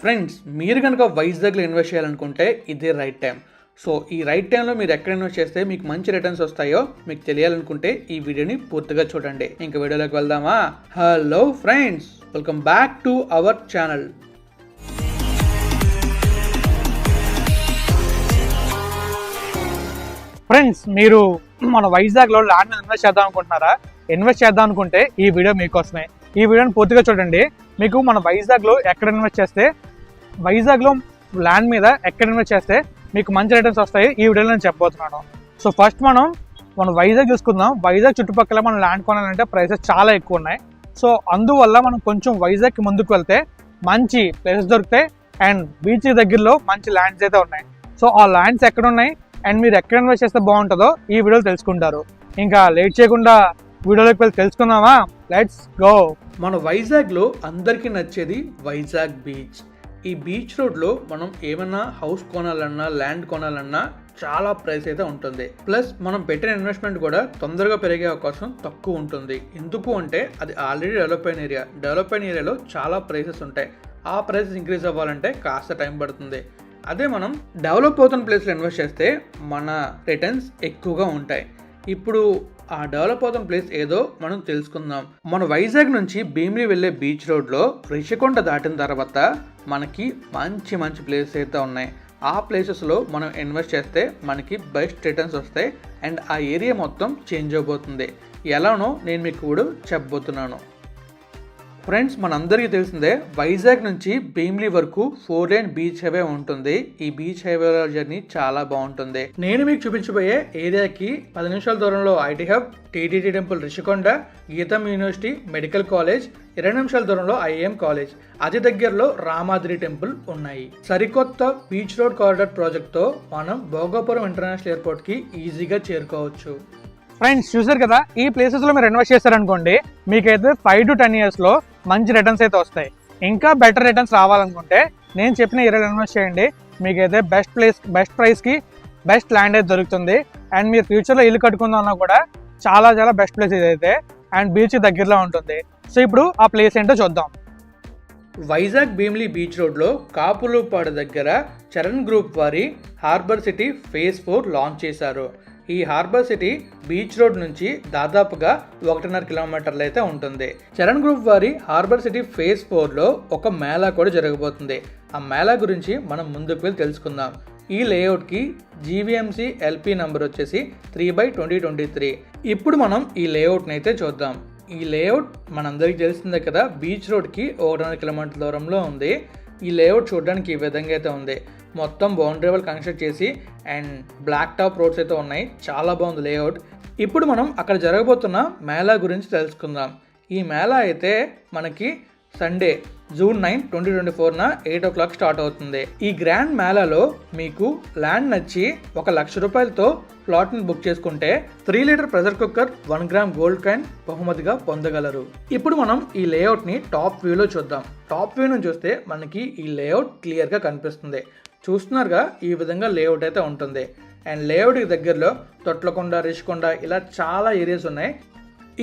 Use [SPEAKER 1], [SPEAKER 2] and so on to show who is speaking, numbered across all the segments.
[SPEAKER 1] Friends, మీరు కనుక వైజాగ్లో ఇన్వెస్ట్ చేయాలనుకుంటే ఇదే రైట్ టైం. సో ఈ రైట్ టైంలో మీరు ఎక్కడ ఇన్వెస్ట్ చేస్తే మీకు మంచి రిటర్న్స్ వస్తాయో మీకు తెలియాలనుకుంటే ఈ వీడియోని పూర్తిగా చూడండి. ఇంకా వీడియోలోకి వెళ్దామా? Hello friends, welcome back to our channel.
[SPEAKER 2] Friends, మీరు మన వైజాగ్లో ల్యాండ్ మీద ఇన్వెస్ట్ చేద్దాం అనుకుంటున్నారా? ఇన్వెస్ట్ చేద్దాం అనుకుంటే ఈ వీడియో మీకోసమే. ఈ వీడియోని పూర్తిగా చూడండి. మీకు మన వైజాగ్లో ఎక్కడ ఇన్వెస్ట్ చేస్తే, వైజాగ్లో ల్యాండ్ మీద ఎక్కడ ఇన్వెస్ట్ చేస్తే మీకు మంచి రిటర్న్స్ వస్తాయి ఈ వీడియోలో నేను చెప్పబోతున్నాను. సో ఫస్ట్ మనం వైజాగ్ చూసుకుందాం. వైజాగ్ చుట్టుపక్కల మనం ల్యాండ్ కొనాలంటే ప్రైసెస్ చాలా ఎక్కువ ఉన్నాయి. సో అందువల్ల మనం కొంచెం వైజాగ్కి ముందుకు వెళ్తే మంచి ప్లేసెస్ దొరుకుతాయి అండ్ బీచ్ దగ్గరలో మంచి ల్యాండ్స్ అయితే ఉన్నాయి. సో ఆ ల్యాండ్స్ ఎక్కడ ఉన్నాయి అండ్ మీరు ఎక్కడ ఇన్వెస్ట్ చేస్తే బాగుంటుందో ఈ వీడియోలో తెలుసుకుంటారు. ఇంకా లేట్ చేయకుండా వీడియోలోకి వెళ్ళి తెలుసుకుందామా? Let's go.
[SPEAKER 1] మన వైజాగ్లో అందరికీ నచ్చేది వైజాగ్ బీచ్. ఈ బీచ్ రోడ్లో మనం ఏమైనా హౌస్ కొనాలన్నా ల్యాండ్ కొనాలన్నా చాలా ప్రైస్ అయితే ఉంటుంది. ప్లస్ మనం పెట్టిన ఇన్వెస్ట్మెంట్ కూడా తొందరగా పెరిగే అవకాశం తక్కువ ఉంటుంది. ఎందుకు అంటే అది ఆల్రెడీ డెవలప్ అయిన ఏరియా. డెవలప్ అయిన ఏరియాలో చాలా ప్రైసెస్ ఉంటాయి. ఆ ప్రైసెస్ ఇంక్రీజ్ అవ్వాలంటే కాస్త టైం పడుతుంది. అదే మనం డెవలప్ అవుతున్న ప్లేస్లో ఇన్వెస్ట్ చేస్తే మన రిటర్న్స్ ఎక్కువగా ఉంటాయి. ఇప్పుడు ఆ డెవలప్ అవుతున్న ప్లేస్ ఏదో మనం తెలుసుకుందాం. మన వైజాగ్ నుంచి భీమిలి వెళ్ళే బీచ్ రోడ్లో రిషికొండ దాటిన తర్వాత మనకి మంచి మంచి ప్లేసెస్ అయితే ఉన్నాయి. ఆ ప్లేసెస్లో మనం ఇన్వెస్ట్ చేస్తే మనకి బెస్ట్ రిటర్న్స్ వస్తాయి అండ్ ఆ ఏరియా మొత్తం చేంజ్ అవబోతుంది. ఎలానో నేను మీకు కూడా చెప్పబోతున్నాను. ఫ్రెండ్స్, మనందరికీ తెలిసిందే వైజాగ్ నుంచి భీమిలి వరకు 4 లేన్ బీచ్ హైవే ఉంటుంది. ఈ బీచ్ హైవే జర్నీ చాలా బాగుంటుంది. నేను మీకు చూపించబోయే ఏరియాకి 10 నిమిషాల దూరంలో IT hub, TTD temple Rishikonda, గీతం యూనివర్సిటీ, మెడికల్ కాలేజ్, 20 నిమిషాల దూరంలో ఐఏఎం కాలేజ్, అతి దగ్గరలో రామాద్రి టెంపుల్ ఉన్నాయి. సరికొత్త బీచ్ రోడ్ కారిడార్ ప్రాజెక్ట్తో మనం భోగాపురం ఇంటర్నేషనల్ ఎయిర్పోర్ట్ కి ఈజీగా చేరుకోవచ్చు.
[SPEAKER 2] ఫ్రెండ్స్, చూసారు కదా, ఈ ప్లేసెస్లో మీరు ఇన్వెస్ట్ చేశారనుకోండి మీకైతే 5 to 10 yearsలో మంచి రిటర్న్స్ అయితే వస్తాయి. ఇంకా బెటర్ రిటర్న్స్ రావాలనుకుంటే నేను చెప్పిన ఏరియాలో ఇన్వెస్ట్ చేయండి. మీకైతే బెస్ట్ ప్రైస్కి బెస్ట్ ల్యాండ్ అయితే దొరుకుతుంది అండ్ మీరు ఫ్యూచర్లో ఇల్లు కట్టుకుందామన్నా కూడా చాలా చాలా బెస్ట్ ప్లేస్ ఇదైతే అండ్ బీచ్ దగ్గరలో ఉంటుంది. సో ఇప్పుడు ఆ ప్లేస్ ఏంటో చూద్దాం.
[SPEAKER 1] వైజాగ్ భీమిలి బీచ్ రోడ్లో కాపులుపాడు దగ్గర చరణ్ గ్రూప్ వారి హార్బర్ సిటీ ఫేజ్ 4 లాంచ్ చేశారు. ఈ హార్బర్ సిటీ బీచ్ రోడ్ నుంచి దాదాపుగా 1.5 కిలోమీటర్లు అయితే ఉంటుంది. చరణ్ గ్రూప్ వారి హార్బర్ సిటీ ఫేజ్ 4లో ఒక మేళా కూడా జరగబోతుంది. ఆ మేళా గురించి మనం ముందుకు వెళ్ళి తెలుసుకుందాం. ఈ లేఅవుట్కి జీవీఎంసీ ఎల్పీ నంబర్ వచ్చేసి 3/2023. ఇప్పుడు మనం ఈ లేఅవుట్ని అయితే చూద్దాం. ఈ లేఅవుట్ మనందరికీ తెలిసిందే కదా, బీచ్ రోడ్కి 1.5 కిలోమీటర్ల దూరంలో ఉంది. ఈ లేఅవుట్ చూడడానికి ఈ విధంగా అయితే ఉంది. మొత్తం బౌండరీ వాల్ కన్స్ట్రక్ట్ చేసి అండ్ బ్లాక్ టాప్ రోడ్స్ అయితే ఉన్నాయి. చాలా బాగుంది లేఅవుట్. ఇప్పుడు మనం అక్కడ జరగబోతున్న మేళా గురించి తెలుసుకుందాం. ఈ మేళా అయితే మనకి సండే June 9, 2024 8 o'clock స్టార్ట్ అవుతుంది. ఈ గ్రాండ్ మేళాలో మీకు ల్యాండ్ నచ్చి 1 లక్ష రూపాయలతో ప్లాట్ని బుక్ చేసుకుంటే 3 litre pressure cooker, 1 gram gold coin బహుమతిగా పొందగలరు. ఇప్పుడు మనం ఈ లేఅవుట్ని టాప్ వ్యూలో చూద్దాం. టాప్ వ్యూ నుంచి చూస్తే మనకి ఈ లేఅవుట్ క్లియర్గా కనిపిస్తుంది. చూస్తున్నారుగా, ఈ విధంగా లేఅవుట్ అయితే ఉంటుంది. అండ్ లేఅవుట్కి దగ్గరలో తొట్లకొండ, రిషికొండ ఇలా చాలా ఏరియాస్ ఉన్నాయి.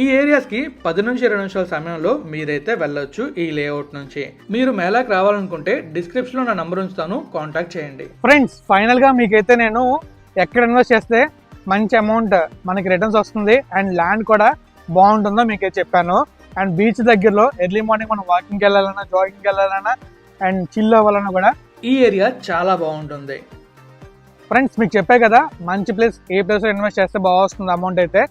[SPEAKER 1] ఈ ఏరియాస్కి 10 నుంచి 20 నిమిషాల సమయంలో మీరైతే వెళ్ళొచ్చు. ఈ లేఅవుట్ నుంచి మీరు మేళాకి రావాలనుకుంటే డిస్క్రిప్షన్లో నా నంబర్ ఉంచుతాను, కాంటాక్ట్ చేయండి.
[SPEAKER 2] ఫ్రెండ్స్, ఫైనల్గా మీకైతే నేను ఎక్కడ ఇన్వెస్ట్ చేస్తే మంచి అమౌంట్ మనకి రిటర్న్స్ వస్తుంది అండ్ ల్యాండ్ కూడా బాగుంటుందో మీకైతే చెప్పాను. అండ్ బీచ్ దగ్గరలో ఎర్లీ మార్నింగ్ మనం వాకింగ్కి వెళ్ళాలన్నా, జాగింగ్కి వెళ్ళాలన్నా అండ్ చిల్ అవ్వాలన్నా కూడా
[SPEAKER 1] ఈ ఏరియా చాలా బాగుంటుంది.
[SPEAKER 2] ఫ్రెండ్స్, మీకు చెప్పే కదా మంచి ప్లేస్, ఏ ప్లేస్లో ఇన్వెస్ట్ చేస్తే బాగా వస్తుంది అమౌంట్ అయితే.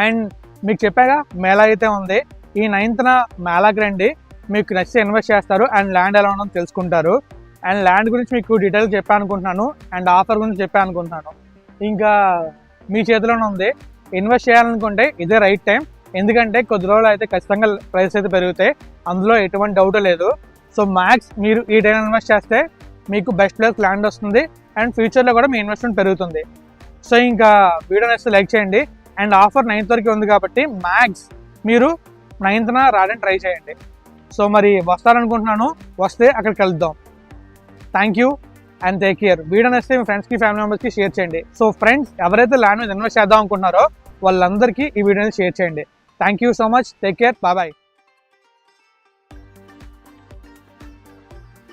[SPEAKER 2] అండ్ మీకు చెప్పాగా మేళా అయితే ఉంది. ఈ 9th మేళాకి రండి, మీకు నచ్చితే ఇన్వెస్ట్ చేస్తారు అండ్ ల్యాండ్ ఎలా ఉందో తెలుసుకుంటారు. అండ్ ల్యాండ్ గురించి మీకు డీటెయిల్ చెప్పాను అనుకుంటున్నాను అండ్ ఆఫర్ గురించి చెప్పాను అనుకుంటున్నాను. ఇంకా మీ చేతిలోనే ఉంది. ఇన్వెస్ట్ చేయాలనుకుంటే ఇదే రైట్ టైం. ఎందుకంటే కొద్ది రోజులు అయితే ఖచ్చితంగా ప్రైస్ అయితే పెరుగుతాయి, అందులో ఎటువంటి డౌట్ లేదు. సో మ్యాక్స్ మీరు ఈ టైం ఇన్వెస్ట్ చేస్తే మీకు బెస్ట్ ప్లేస్ ల్యాండ్ వస్తుంది అండ్ ఫ్యూచర్లో కూడా మీ ఇన్వెస్ట్మెంట్ పెరుగుతుంది. సో ఇంకా వీడియో నచ్చితే లైక్ చేయండి. అండ్ ఆఫర్ 9th వరకు ఉంది కాబట్టి మ్యాక్స్ మీరు 9th రావడానికి ట్రై చేయండి. సో మరి వస్తారనుకుంటున్నాను, వస్తే అక్కడికి కలుద్దాం. Thank you and take care. Video నచ్చితే మీ ఫ్రెండ్స్కి, ఫ్యామిలీ మెంబర్స్కి షేర్ చేయండి. సో ఫ్రెండ్స్, ఎవరైతే ల్యాండ్ మీద ఇన్వెస్ట్ చేద్దాం అనుకుంటున్నారో వాళ్ళందరికీ ఈ వీడియోని షేర్ చేయండి. Thank you so much. Take care. Bye.